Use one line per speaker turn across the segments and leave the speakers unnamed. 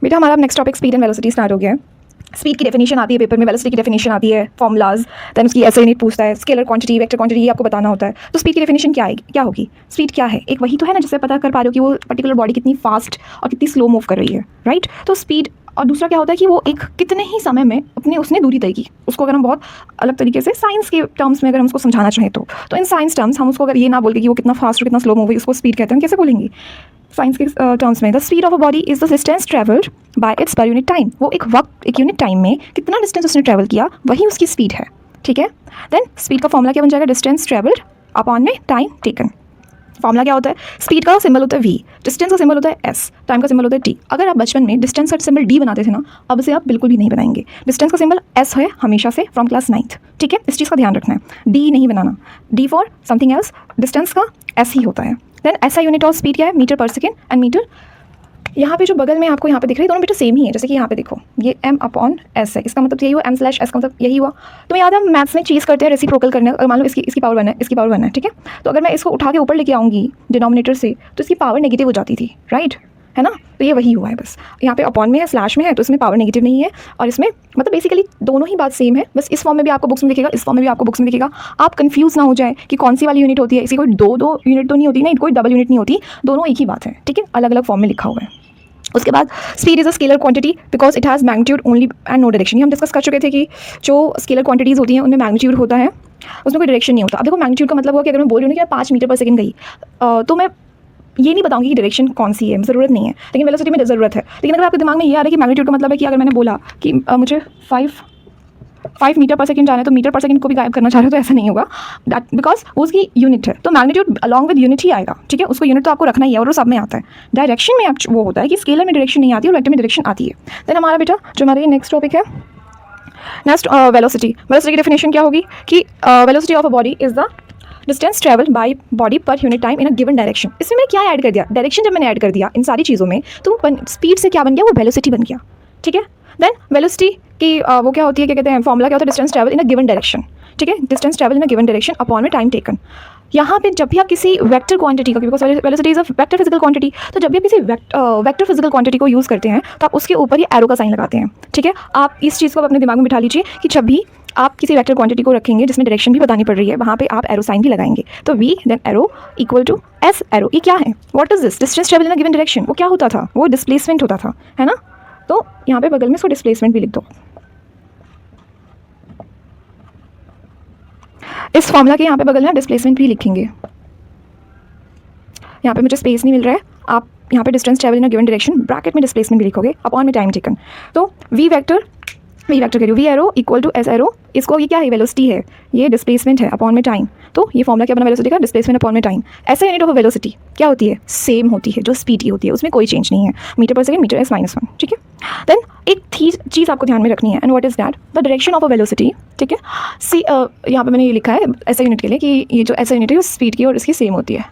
बेटा हमारा next topic speed and velocity start हो गया है। स्पीड की डेफिनेशन आती है पेपर में, वेलोसिटी की डेफिनेशन आती है, फॉर्मूलाज, देन उसकी ऐसे यूनिट पूछता है, स्केलर क्वांटिटी, वेक्टर क्वांटिटी, ये आपको बताना होता है। तो स्पीड की डेफिनेशन क्या होगी? स्पीड क्या है? एक वही तो है ना जिससे पता कर पा रहे हो कि वो पर्टिकुलर बॉडी कितनी फास्ट और कितनी स्लो मूव कर रही है, राइट? तो स्पीड, और दूसरा क्या होता है कि वो एक कितने ही समय में अपने उसने दूरी तय की। उसको अगर हम बहुत अलग तरीके से साइंस के टर्म्स में अगर हम उसको समझाना चाहें तो इन साइंस टर्म्स हम उसको अगर ये ना बोल के कि वो कितना फास्ट और कितना स्लो मूव है, उसको स्पीड कहते हैं, कैसे बोलेंगे साइंस के टर्म्स में? The speed of a body is the distance travelled by it's per unit time. वो एक यूनिट टाइम में कितना डिस्टेंस उसने ट्रैवल किया वही उसकी स्पीड है, ठीक है? देन स्पीड का फॉर्मूला क्या बन जाएगा? डिस्टेंस ट्रैवल्ड अपॉन में टाइम टेकन। फॉर्मूला क्या होता है? स्पीड का सिंबल होता है v, डिस्टेंस का सिंबल होता है s, टाइम का सिंबल होता है t। अगर आप बचपन में डिस्टेंस का सिंबल d बनाते थे ना, अब से आप बिल्कुल भी नहीं बनाएंगे। डिस्टेंस का सिंबल s है हमेशा से फ्रॉम क्लास 9th, ठीक है? इस चीज़ का ध्यान रखना है, d नहीं बनाना। d for something else, distance का s ही होता है। देन ऐसा यूनिट ऑफ स्पीड क्या है? मीटर पर सेकेंड। एंड मीटर यहाँ पे जो बगल में आपको यहाँ पे दिख रही है, दोनों बेटा सेम ही है। जैसे कि यहाँ पे देखो, ये m अपॉन s है, इसका मतलब यही हुआ, m/s का मतलब यही हुआ। तो याद है हम मैथ्स में चीज़ करते हैं रेसिप्रोकल करने। अगर मान लो इसकी पावर 1 है, इसकी पावर 1 है, ठीक है? तो अगर मैं इसको उठा के ऊपर लेके आऊँगी डिनोमिनेटर से, तो इसकी पावर नेगेटिव हो जाती थी, राइट? है ना? तो ये वही हुआ है बस। यहाँ पे अपॉन में है, स्लैश में है, तो इसमें पावर नेगेटिव नहीं है, और इसमें मतलब बेसिकली दोनों ही बात सेम है। बस इस फॉर्म में भी आपको बुक्स में दिखेगा, इस फॉर्म में भी आपको बुक्स में दिखेगा। आप कंफ्यूज ना हो जाए कि कौन सी वाली यूनिट होती है। इसी कोई दो यूनिट तो नहीं होती, नहीं कोई डबल यूनिट नहीं होती, दोनों एक ही बात है, ठीक है? अलग अलग फॉर्म में लिखा हुआ है। उसके बाद speed is a scalar quantity because it has magnitude only and no direction. हम डिस्कस कर चुके थे कि जो स्केलर क्वांटिटीज़ होती हैं उनमें मैग्नीट्यूड होता है, उसमें कोई डायरेक्शन नहीं होता। अब देखो मैग्नीट्यूड का मतलब हुआ कि अगर मैं बोल रही हूँ कि मैं 5 मीटर पर सेकंड गई, तो मैं ये नहीं बताऊंगी कि डायरेक्शन कौन सी है, ज़रूरत नहीं है, लेकिन वेलोसिटी में ज़रूरत है। लेकिन अगर आपके दिमाग में ये आ रहा है कि मैग्नीट्यूड का मतलब है कि अगर मैंने बोला कि मुझे 5 मीटर पर सेकंड जाना है, तो मीटर पर सेकंड को भी गायब करना चाह रहे हो तो ऐसा नहीं होगा, दैट बिकॉज वो उसकी यूनिट है। तो मैग्नीट्यूड अलॉन्ग विद यूनिट ही आएगा, ठीक है? उसको यूनिट तो आपको रखना ही है, और वो सब में आता है। डायरेक्शन में वो होता है कि स्केलर में डायरेक्शन नहीं आती है और वेक्टर में डायरेक्शन आती है। देन हमारा बेटा जो हमारे नेक्स्ट टॉपिक है, नेक्स्ट वेलोसिटी। वेलोसिटी की डेफिनेशन क्या होगी कि velocity of a body is the distance travel by body per unit time in a given direction. इसमें मैंने क्या ऐड कर दिया? डायरेक्शन जब मैंने ऐड कर दिया इन सारी चीज़ों में, तो स्पीड से क्या बन गया? वो वेलोसिटी बन गया, ठीक है? देन वेलोसिटी की वो क्या होती है, क्या कहते हैं, फॉर्मूला क्या होता है? Distance travel in a given direction, ठीक है? Distance travel in a given direction upon में टाइम टेकन। यहाँ पे जब भी आप किसी वेक्टर क्वांटिटी को, because velocity is a vector physical quantity, तो जब भी आप किसी वेक्टर फिजिकल क्वांटिटी को यूज़ करते हैं तो आप उसके ऊपर ये एरो का साइन लगाते हैं, ठीक है? आप इस चीज़ को अपने दिमाग में बिठा लीजिए कि जब भी आप किसी वेक्टर क्वांटिटी को रखेंगे जिसमें डायरेक्शन भी बतानी पड़ रही है, वहाँ पे आप एरो साइन भी लगाएंगे। तो v then arrow equal to s arrow. ये क्या है? What is this? Distance travel in a given direction. वो क्या होता था? वो डिस्प्लेसमेंट होता था, है ना? तो यहाँ पे बगल में इसको डिस्प्लेसमेंट भी लिख दो। इस फॉर्मूला के यहाँ पे बगल में डिस्प्लेसमेंट भी लिखेंगे। यहाँ पे मुझे स्पेस नहीं मिल रहा है, आप यहाँ पे distance travel in a given direction bracket में डिस्प्लेसमेंट भी लिखोगे अपॉन में टाइम टेकन। तो वी वेक्टर कह रही हूँ, v arrow equal to s arrow. इसको ये क्या है? वेलोसिटी है, ये डिस्प्लेसमेंट है अपॉन में टाइम। तो ये फॉर्मूला क्या बना वेलोसिटी का? डिस्प्लेसमेंट अपॉन में टाइम। ऐसा यूनिट ऑफ वेलोसिटी क्या होती है? सेम होती है, जो स्पीड की होती है, उसमें कोई चेंज नहीं है। मीटर पर सेकंड, मीटर -1, ठीक है? देन एक चीज़ आपको ध्यान में रखनी है, and what is that? The direction of a velocity, ठीक है? सी यहाँ पे मैंने ये लिखा है ऐसा यूनिट के लिए कि ये जो ऐसा यूनिट है वो स्पीड की और इसकी सेम होती है,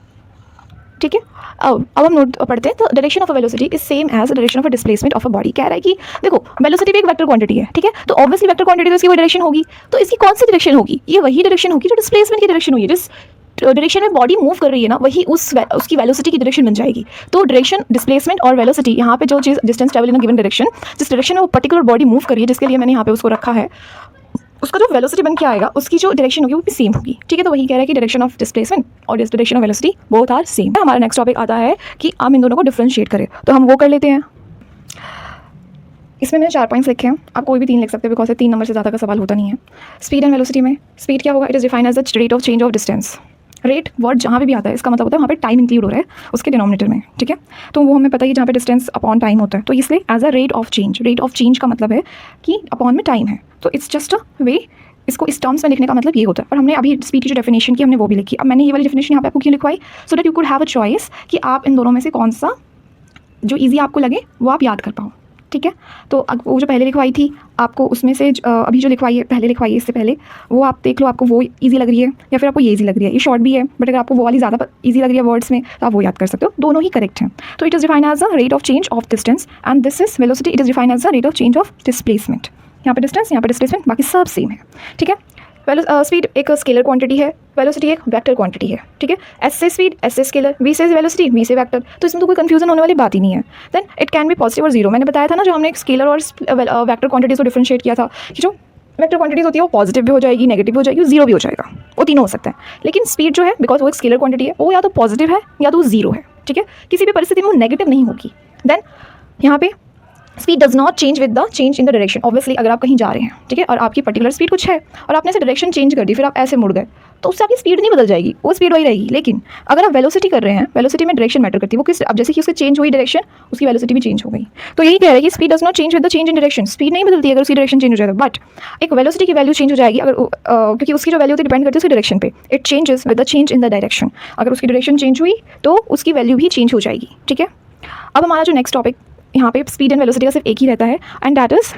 ठीक है? अब हम नोट पढ़ते हैं। तो direction of a velocity is same as direction of a displacement of a body. कह रहा है कि देखो वेलोसिटी भी एक वेक्टर क्वांटिटी है, ठीक है? तो ऑब्वियसली वेक्टर क्वांटिटी तो इसकी कोई डायरेक्शन होगी, तो इसकी कौन सी डायरेक्शन होगी? ये वही डायरेक्शन होगी जो डिस्प्लेसमेंट की डायरेक्शन हुई है। जिस डायरेक्शन में बॉडी मूव कर रही है ना, वही उसकी वेलोसिटी की डायरेक्शन बन जाएगी। तो डायरेक्शन, डिस्प्लेसमेंट और वेलोसिटी, यहाँ पे जो चीज़ distance travel in a given direction, जिस डायरेक्शन में वो पर्टिकुलर बॉडी मूव कर रही है, जिसके लिए मैंने यहाँ पे उसको रखा है, उसका जो वेलोसिटी बन के आएगा उसकी जो डायरेक्शन होगी वो भी सेम होगी, ठीक है? तो वही कह रहा है कि डायरेक्शन ऑफ डिस्प्लेसमेंट और direction of velocity both are same. हमारा नेक्स्ट टॉपिक आता है कि हम इन दोनों को डिफरेंशिएट करें, तो हम वो कर लेते हैं। इसमें मैंने 4 पॉइंट्स लिखे हैं, आप कोई भी 3 लिख सकते हैं बिकॉज 3 नंबर से ज़्यादा का सवाल होता नहीं है। स्पीड एंड वेलोसिटी में स्पीड क्या होगा? It is defined as the rate of change of distance. Rate word जहाँ पे भी आता है इसका मतलब होता है वहाँ पे टाइम इंक्लूड हो रहा है उसके डिनोमिनेटर में, ठीक है? तो वो हमें पता ही, जहाँ पे डिस्टेंस अपॉन टाइम होता है, तो इसलिए as a rate of change. Rate of change का मतलब है कि अपॉन में टाइम है, तो इट्स जस्ट अ वे, इसको इस टर्म्स में लिखने का मतलब ये होता है। और हमने अभी स्पीड की जो डेफिनेशन की हमने वो भी लिखी। अब मैंने ये वाली डेफिनेशन यहाँ पे आपको क्यों लिखवाई? So that you could have a choice कि आप इन दोनों में से कौन सा जो ईजी आपको लगे वो आप याद कर पाओ, ठीक है? तो वो जो पहले लिखवाई थी आपको, उसमें से अभी जो लिखवाई है, पहले लिखवाई है इससे पहले, वो आप देख लो आपको वो ईजी लग रही है या फिर आपको ये ईजी लग रही है। ये शॉर्ट भी है, बट अगर आपको वो वाली ज़्यादा ईजी लग रही है वर्ड्स में तो आप वो याद कर सकते हो। दोनों ही करेक्ट हैं। तो it is defined as the rate of change of distance and this is velocity. It is defined as the rate of change of displacement. यहाँ पे डिस्टेंस, यहाँ पे डिस्प्लेसमेंट, बाकी सब सेम है, ठीक है? स्पीड एक स्केलर क्वांटिटी है, वेलोसिटी एक वेक्टर क्वांटिटी है, ठीक है। एस से स्पीड, एस से स्केलर, वी से वेलोसिटी, वी से वेक्टर, तो इसमें तो कोई कंफ्यूजन होने वाली बात ही नहीं है। Then it can be positive और जीरो। मैंने बताया था ना, जो हमने एक स्केलर और वेक्टर क्वांटिटीज को डिफरेंशिएट किया था, कि जो वेक्टर क्वांटिटीज होती है वो पॉजिटिव भी हो जाएगी, नेगेटिव भी हो जाएगी, जीरो भी हो जाएगा, वो तीनों हो सकता है। लेकिन स्पीड जो है, बिकॉज वो एक स्केलर क्वांटिटी है, वो या तो पॉजिटिव है या तो जीरो है, ठीक है। किसी भी परिस्थिति में वो नेगेटिव नहीं होगी। देन यहाँ पे speed does not change with the change in the direction. Obviously अगर आप कहीं जा रहे हैं, ठीक है, और आपकी पर्टिकुलर स्पीड कुछ है और आपने ऐसे डायरेक्शन चेंज कर दी, फिर आप ऐसे मुड़ गए, तो उससे आपकी स्पीड नहीं बदल जाएगी, वो स्पीड वही रहेगी। लेकिन अगर आप वेलोसिटी कर रहे हैं, वेलोसिटी में डायरेक्शन मैटर करती है, वो किस, अब जैसे कि उसकी चेंज हुई डायरेक्शन, उसकी वेलोसिटी भी चेंज हो गई। तो यही कह रहे हैं कि speed does not change with the change in direction. Speed नहीं बदलती अगर उसकी डायरेक्शन चेंज हो जाए, बट एक वेलोसिटी की वैल्यू चेंज हो जाएगी अगर क्योंकि उसकी जो वैल्यू डिपेंड करती है उसकी डायरेक्शन पे। It changes with the change in the direction. अगर उसकी डायरेक्शन चेंज हुई तो उसकी वैल्यू भी चेंज हो जाएगी, ठीक है। अब हमारा जो नेक्स्ट टॉपिक यहाँ पे स्पीड एंड वेलोसिटी का सिर्फ एक ही रहता है, and that is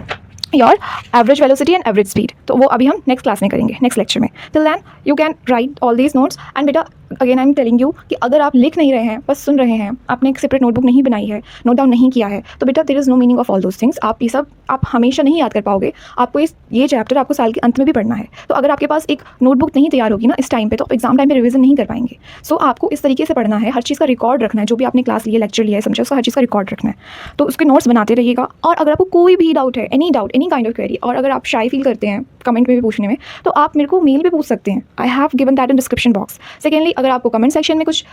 your average velocity and average speed. तो वो अभी हम नेक्स्ट क्लास में करेंगे, नेक्स्ट लेक्चर में। Till then you can write all these notes. And बेटा again I am telling you कि अगर आप लिख नहीं रहे हैं, बस सुन रहे हैं, आपने एक सेपरेट नोटबुक नहीं बनाई है, नोट डाउन नहीं किया है, तो बेटा there is no meaning of all those things. आप ये सब आप हमेशा नहीं याद कर पाओगे। आपको ये चैप्टर आपको साल के अंत में भी पढ़ना है। तो अगर आपके पास एक नोटबुक नहीं तैयार होगी ना इस टाइम पे, तो आप एग्जाम टाइम पे रिवीजन नहीं कर पाएंगे। सो आपको इस तरीके से पढ़ना है, हर चीज़ का रिकॉर्ड रखना है, जो भी आपने क्लास लिया, लेक्चर लिया है, समझा, उसका हर चीज़ का रिकॉर्ड रखना है। तो उसके नोट्स बनाते रहिएगा। और अगर आपको कोई भी डाउट है, any doubt, any kind of query, और अगर आप शाई फील करते हैं कमेंट में भी पूछने में, तो आप मेरे को मेल पे पूछ सकते हैं। I have given that in description box. Secondly, अगर आपको कमेंट सेक्शन में कुछ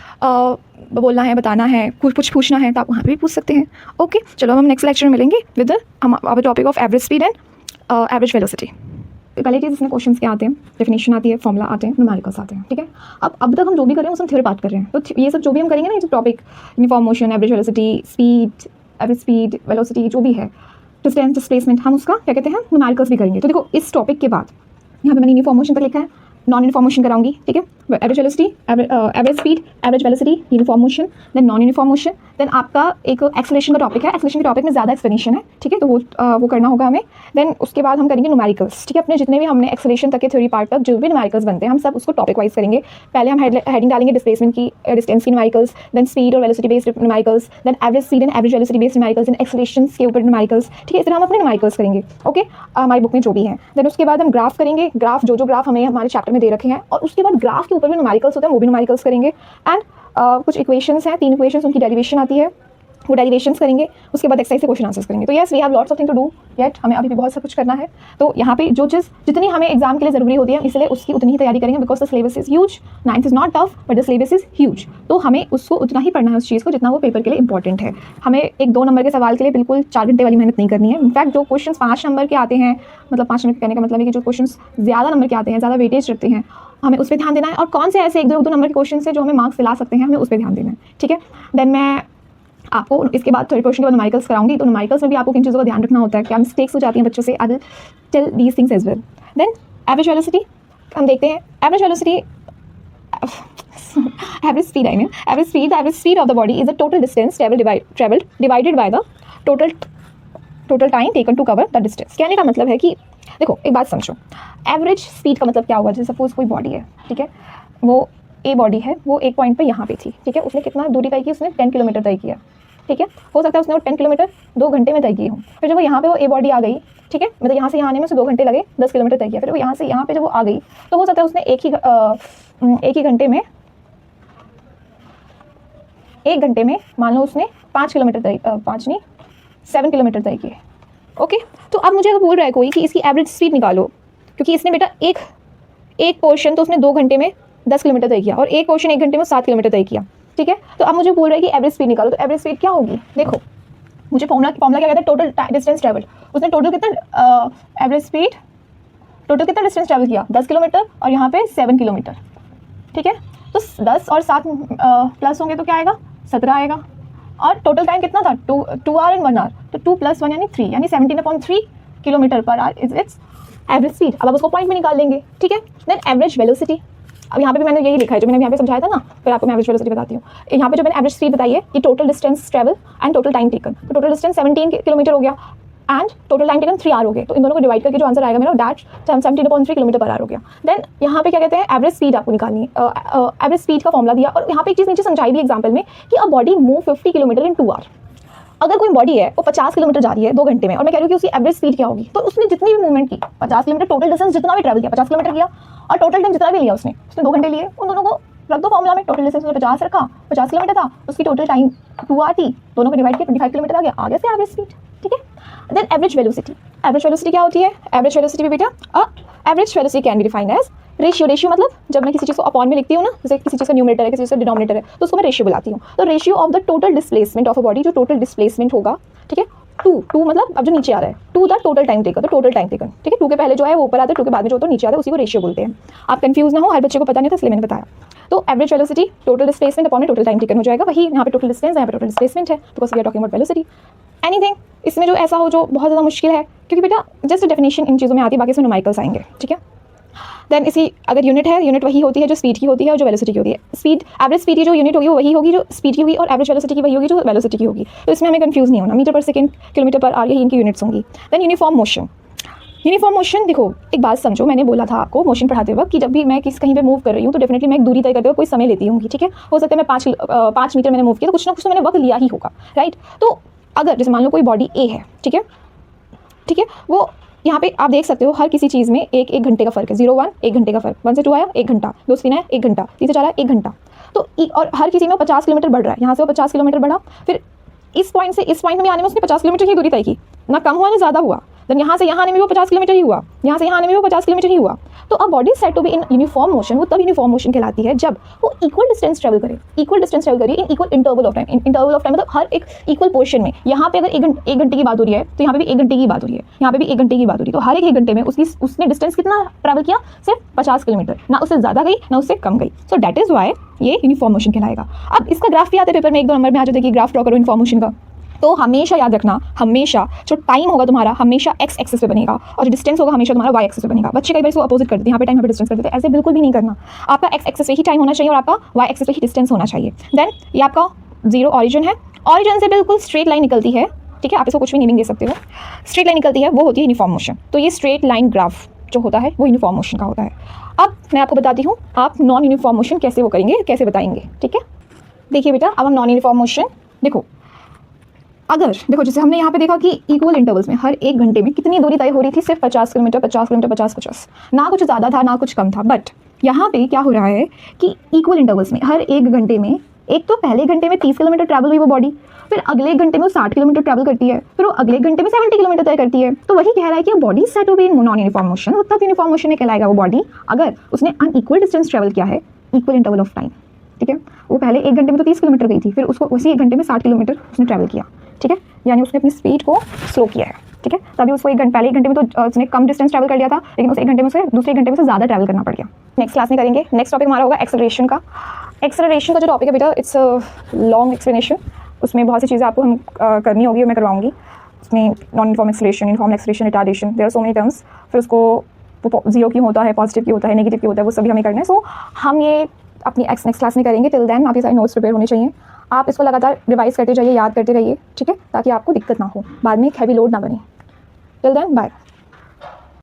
बोलना है, बताना है, कुछ पूछना है, तो आप वहाँ पे भी पूछ सकते हैं। ओके, चलो हम नेक्स्ट लेक्चर में मिलेंगे with the topic of average speed and average velocity. पहले चीज़ इसमें क्वेश्चंस क्या आते हैं, डेफिनेशन आती है, फॉर्मूला आते हैं, न्यूमेरिकल्स आते हैं, ठीक है। अब तक हम जो भी कर रहे हैं उसमें थ्योरी बात कर रहे हैं। तो ये सब जो भी हम करेंगे ना, ये जो topic uniform motion, average velocity, speed, average speed, velocity, जो भी है, डिस्टेंस, डिस्प्लेसमेंट, हम उसका क्या कहते हैं, न्यूमेरिकल्स भी करेंगे। तो देखो इस टॉपिक के बाद यहाँ पे मैंने यूनिफॉर्म मोशन पर लिखा है, नॉन यूनिफॉर्म मोशन कराऊंगी, ठीक है। Average velocity, average speed, average velocity, uniform motion, then non uniform motion, then आपका एक एक्सेलरेशन का टॉपिक है। एक्सेलरेशन के टॉपिक में ज़्यादा एक्सप्लेनेशन है, ठीक है, तो वो करना होगा हमें। देन उसके बाद हम करेंगे न्यूमेरिकल्स, ठीक है। अपने जितने भी हमने एक्सेलरेशन तक के थ्योरी पार्ट तक जो भी न्यूमेरिकल्स बनते हैं, हम सब उसको टॉपिक वाइज करेंगे। पहले हम हेडिंग डालेंगे डिस्प्लेसमेंट की, डिस्टेंस की न्यूमेरिकल्स, देन स्पीड और velocity based numericals, then average speed and average velocity based numericals, then acceleration के ऊपर न्यूमेरिकल्स, ठीक है। इस तरह हम अपने न्यूमेरिकल्स करेंगे, ओके, हमारी बुक में जो भी है। देन उसके बाद हम ग्राफ करेंगे, ग्राफ जो ग्राफ हमें हमारे चैप्टर में दे रखे हैं, और उसके बाद ग्राफ के ऊपर भी न्यूमेरिकल्स होते हैं, वो भी न्यूमेरिकल्स करेंगे। एंड कुछ इक्वेशंस हैं, 3 इक्वेशंस, उनकी डेरिवेशन आती है, वो डेरिवेशंस करेंगे। उसके बाद एक्सरसाइज से क्वेश्चन आंसर्स करेंगे। तो yes, we have lots of thing to do yet, हमें अभी भी बहुत सा कुछ करना है। तो यहाँ पे जो चीज़ जितनी हमें एग्जाम के लिए ज़रूरी होती है, इसलिए उसकी उतनी ही तैयारी करेंगे, because the syllabus is huge. 9th is not tough but the syllabus is huge. तो हमें उसको उतना ही पढ़ना है, उस चीज़ को, जितना वो पेपर के लिए इंपॉर्टेंट है। हमें 1-2 नंबर के सवाल के लिए बिल्कुल 4 घंटे वाली मेहनत नहीं करनी है। इनफैक्ट जो क्वेश्चन 5 नंबर के आते हैं, मतलब 5 नंबर कहने का मतलब है कि जो क्वेश्चन ज़्यादा नंबर के आते हैं, ज़्यादा वेटेज रखते हैं, हमें उस पर ध्यान देना है। और कौन से ऐसे 1-2 नंबर के क्वेश्चन से जो हमें मार्क्स दिला सकते हैं, हमें उस पर ध्यान देना है, ठीक है। देन मैं आपको इसके बाद थर्ड पोर्शन के बाद न्यूमेरिकल्स कराऊंगी। तो न्यूमेरिकल्स में भी आपको किन चीज़ों का ध्यान रखना होता है, क्या मिस्टेक्स हो जाती हैं बच्चों से, I will tell these things as well. Then average velocity हम देखते हैं। Average velocity, average speed, I mean average speed of the body is the total distance travelled divided by the total time taken to cover the distance. कहने का मतलब है कि देखो एक बात समझो, एवरेज स्पीड का मतलब क्या होगा। जैसे सपोज कोई बॉडी है, ठीक है, वो ए बॉडी है, वो एक पॉइंट पे यहाँ पे थी, ठीक है, उसने कितना दूरी तय की, उसने 10 किलोमीटर तय किया, ठीक है। हो सकता है उसने वो 10 किलोमीटर 2 घंटे में तय की हो। फिर जब वो यहाँ पे वो ए बॉडी आ गई, ठीक है, मतलब यहाँ से यहाँ आने में उसे 2 घंटे लगे, 10 किलोमीटर तय किया। फिर वो यहाँ से यहाँ पे जब वो आ गई, तो हो सकता है उसने एक ही घंटे में, 1 घंटे में मान लो उसने 5 किलोमीटर तय, 5 नहीं 7 किलोमीटर तय किए, ओके। तो अब मुझे अगर बोल रहा है कोई कि इसकी एवरेज स्पीड निकालो, क्योंकि इसने बेटा एक पोर्शन तो उसने 2 घंटे में 10 किलोमीटर तय किया, और एक पोर्शन 1 घंटे में 7 किलोमीटर तय किया, ठीक है। तो अब मुझे बोल रहा है कि एवरेज स्पीड निकालो। तो एवरेज स्पीड क्या होगी, देखो मुझे फॉर्मूला क्या कहता है, टोटल डिस्टेंस ट्रेवल्ड। उसने टोटल कितना एवरेज स्पीड, टोटल कितना डिस्टेंस ट्रेवल किया, 10 किलोमीटर, और यहाँ पे 7 किलोमीटर, ठीक है। तो 10 और 7 प्लस होंगे तो क्या आएगा, 17 आएगा। और टोटल टाइम कितना था, 2 आवर एंड 1 आवर, तो 2 + 1 यानी 3, यानी 17/3 kilometre per hour is it's average speed. अब आप उसको पॉइंट में निकाल लेंगे, ठीक है। देन एवरेज वेलोसिटी, अब यहाँ पे भी मैंने यही लिखा है जो मैंने यहाँ पे समझाया था ना, फिर आपको मैं एवरेज वेलोसिटी बताती हूँ। यहाँ पे जो मैंने एवरेज स्पीड बताई है, ये total distance travel and total time taken. तो टोटल डिस्टेंस 17 किलोमीटर हो गया and total time taken 3 hour हो गए। तो इन दोनों को डिवाइड करके जो आंसर आएगा मेरा, डैट 17/3 किलोमीटर पर आवर हो गया। देन यहाँ पे क्या कहते हैं, एवरेज स्पीड आपको निकालनी है। एवरेज स्पीड का फॉर्मूला दिया, और यहाँ पे एक चीज़ नीचे समझाई भी एग्जाम्पल में कि a body move 50 kilometre in 2 hour. अगर कोई बॉडी है वो 50 किलोमीटर जा रही है 2 घंटे में और मैं कह रही हूँ कि उसकी एवरेज स्पीड क्या होगी, तो उसने जितनी भी मूवमेंट की 50 किलोमीटर टोटल डिस्टेंस जितना भी ट्रैवल किया 50 किलोमीटर किया और टोटल टाइम जितना भी लिया उसने 2 घंटे लिए, उन दोनों को रख दो फॉर्मूला में। टोटल डिस्टेंस उसने 50 रखा, 50 किलोमीटर था, उसकी टोटल टाइम 2 आवर थी, दोनों को डिवाइड किया 25 किलोमीटर आ गया, आगे से एवरेज स्पीड। ठीक है। Then average velocity. Average velocity क्या होती है? एवरेज वेलोसिटी भी बेटा average velocity can be defined as ratio. Ratio मतलब जब मैं किसी चीज़ को अपॉन में लिखती हूँ ना, जैसे किसी चीज़ का न्यूमरेटर है किसी चीज़ का डिनोमिनेटर है, तो उसको मैं रेशियो बुलाती हूँ। तो ratio of the total displacement of a body, जो टोटल डिस्प्लेसमेंट होगा, ठीक है, टू मतलब अब जो नीचे आ रहा है to the total time taken, तो टोटल टाइम टेकन, ठीक है, टू के पहले जो है वो ऊपर आता है, टू के बाद में जो होता है नीचे आता है, उसी को रेशियो बोलते हैं। आप कंफ्यूज ना हो, हर बच्चे को पता नहीं था इसलिए मैंने बताया। तो average velocity total displacement upon total time taken हो जाएगा, वही यहाँ पे टोटल डिस्टेंस है, यहाँ पे टोटल डिस्प्लेसमेंट है, because we are talking about velocity. Anything इसमें जो ऐसा हो जो बहुत ज़्यादा मुश्किल है, क्योंकि बेटा जस्ट डेफिनेशन इन चीज़ों में आती है, बाकी इसमें न्यूमेरिकल्स आएंगे। ठीक है। देन इसकी अगर यूनिट है, यूनिट वही होती है जो स्पीड की होती है और जो वेलोसिटी की होती है। स्पीड एवरेज स्पीड की जो यूनिट होगी वो वही होगी जो स्पीड की होगी, और एवरेज वेलोसिटी की वही होगी जो वेलोसिटी की होगी। तो इसमें हमें कंफ्यूज नहीं होना, मीटर पर सेकंड, किलोमीटर पर आवर, यही इनकी यूनिट्स होंगी। Then uniform motion. Uniform motion देखो, एक बात समझो, मैंने बोला था आपको मोशन पढ़ाते वक्त कि जब भी मैं कहीं पे मूव कर रही हूँ तो डेफिनेटली मैं एक दूरी तय करते हुए कोई समय लेती हूँ। ठीक है। हो सकता है मैं 5 मीटर मैंने मूव किया, तो कुछ ना कुछ तो मैंने वक्त लिया ही होगा, राइट। तो अगर जैसे मान लो कोई बॉडी ए है, ठीक है, ठीक है, वो यहाँ पे आप देख सकते हो हर किसी चीज़ में एक घंटे का फर्क है। 0 1 1 घंटे का फर्क, 1 से 2 आया 1 घंटा, 2 से 3 आया 1 घंटा, 3 से 4 आया 1 घंटा। तो और हर किसी में 50 किलोमीटर बढ़ रहा है, यहाँ से वो 50 किलोमीटर बढ़ा, फिर इस पॉइंट से इस पॉइंट में आने में उसने 50 किलोमीटर की दूरी तय की, ना कम हुआ ना ज़्यादा हुआ। देन यहाँ से यहाँ आने में वो 50 किलोमीटर ही हुआ, यहाँ से यहाँ आने में वो 50 किलोमीटर ही हुआ। तो अब body set to be in uniform motion, वो तब यूनिफॉर्म मोशन कहलाती है जब वो इक्वल डिस्टेंस ट्रेवल करे, इक्वल डिस्टेंस ट्रेवल करे in equal interval of time. Interval of time मतलब हर एक इक्वल पोर्शन में। यहाँ पे अगर 1 घंटे की बात हो रही है तो यहाँ पे भी 1 घंटे की बात हो रही है, यहाँ पे भी 1 घंटे की बात हो रही है। तो हर एक घंटे में उसने डिस्टेंस कितना ट्रैवल किया? सिर्फ 50 किलोमीटर, ना उससे ज़्यादा गई ना उससे कम गई। सो दैट इज वाई ये यूनिफॉर्म मोशन कहलाएगा। अब इसका ग्राफ भी आते हैं पेपर में, 1-2 नंबर में आ जाता है कि ग्राफ ड्रॉ करो यूनिफॉर्म मोशन का। तो हमेशा याद रखना, हमेशा जो टाइम होगा तुम्हारा हमेशा एक्स एक्सिस पे बनेगा और जो डिस्टेंस होगा हमेशा तुम्हारा वाई एक्सिस पे बनेगा। बच्चे कई बार इसको अपोजिट कर देते हैं, यहाँ पे टाइम यहाँ पे डिस्टेंस कर देते हैं, ऐसे बिल्कुल भी नहीं करना। आपका एक्स एक्सिस पे ही टाइम होना चाहिए और आपका वाई एक्सिस पे ही डिस्टेंस होना चाहिए। देन ये आपका 0 ऑरिजिन है, ऑरिजिन से बिल्कुल स्ट्रेट लाइन निकलती है, ठीक है, आप इसको कुछ भी नेमिंग दे सकते हो, स्ट्रेट लाइन निकलती है, वो होती है यूनिफॉर्म मोशन। तो ये स्ट्रेट लाइन ग्राफ जो होता है वो यूनिफॉर्म मोशन का होता है। अब मैं आपको बताती हूँ आप नॉन यूनिफॉर्म मोशन कैसे वो करेंगे, कैसे बताएंगे। ठीक है, देखिए बेटा, अब हम नॉन यूनिफॉर्म मोशन देखो, अगर देखो जैसे हमने यहाँ पे देखा कि इक्वल इंटरवल्स में हर 1 घंटे में कितनी दूरी तय हो रही थी? सिर्फ 50 किलोमीटर, 50 किलोमीटर, 50, ना कुछ ज़्यादा था ना कुछ कम था। बट यहाँ पे क्या हो रहा है कि इक्वल इंटरवल्स में हर 1 घंटे में, एक तो पहले घंटे में 30 किलोमीटर ट्रैवल हुई वो बॉडी, फिर अगले घंटे में वो 60 किलोमीटर ट्रैवल करती है, फिर वो अगले घंटे में 70 किलोमीटर तय करती है। तो वही कह रहा है कि body set to be in non uniform motion, वो तब यूनिफॉर्म मोशन में कहलाएगा वो बॉडी अगर उसने अनइक्वल डिस्टेंस ट्रैवल किया है, इक्वल इंटरवल ऑफ टाइम। ठीक है, वो पहले 1 घंटे में तो 30 किलोमीटर गई थी, फिर उसको उसी 1 घंटे में 60 किलोमीटर उसने ट्रैवल किया। ठीक है, यानी उसने अपनी स्पीड को स्लो किया है। ठीक है, तभी उसको पहले 1 घंटे में तो उसने कम डिस्टेंस ट्रैवल कर लिया था, लेकिन उस 1 घंटे में से दूसरे 1 घंटे में से ज़्यादा ट्रैवल करना पड़ गया। नेक्स्ट क्लास में करेंगे। नेक्स्ट टॉपिक हमारा होगा एक्सेलरेशन का। एक्सेलरेशन का जो टॉपिक है बेटा, इट्स लॉन्ग एक्सप्लेनेशन, उसमें बहुत सी चीज़ें आपको हम करनी होगी और मैं करवाऊंगी। उसमें non uniform acceleration, uniform acceleration, retardation, there are so many terms. फिर उसको 0 क्यों होता है, पॉजिटिव क्यों होता है, नेगेटिव क्यों होता है, वो सभी हमें करना है। सो हम ये अपनी नेक्स्ट क्लास में करेंगे। टिल देन आपके सारे नोट्स प्रिपेयर होने चाहिए। आप इसको लगातार रिवाइज करते जाइए, याद करते रहिए, ठीक है, ताकि आपको दिक्कत ना हो, बाद में एक हैवी लोड ना बने। Till then bye.